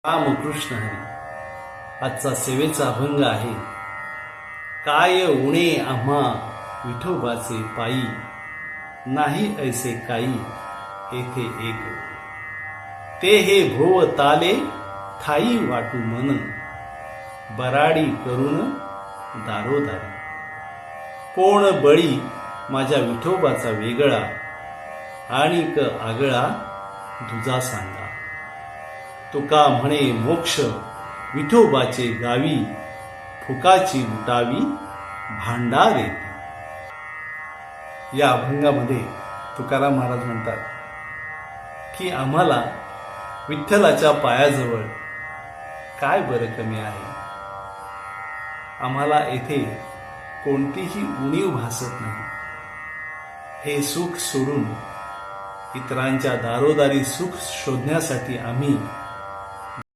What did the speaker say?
रामकृष्ण हरी. आजचा सेवेचा अभंग आहे. काय उणे आम्हा विठोबाचे पायी, नाही ऐसे काही येथे एक. ते हे भोव ताले ठाई वाटू मन, बराडी करून दारोदारी. कोण बळी माझ्या विठोबाचा वेगळा, आणिक आगळा दुजा सांगा. तुका म्हणे मोक्ष विठोबाचे गावी, फुकाची लुटावी भांडार येते. या अभंगामध्ये तुकाराम महाराज म्हणतात की आम्हाला विठ्ठलाच्या पायाजवळ काय बरं कमी आहे. आम्हाला येथे कोणतीही उणीव भासत नाही. हे सुख सोडून इतरांच्या दारोदारी सुख शोधण्यासाठी आम्ही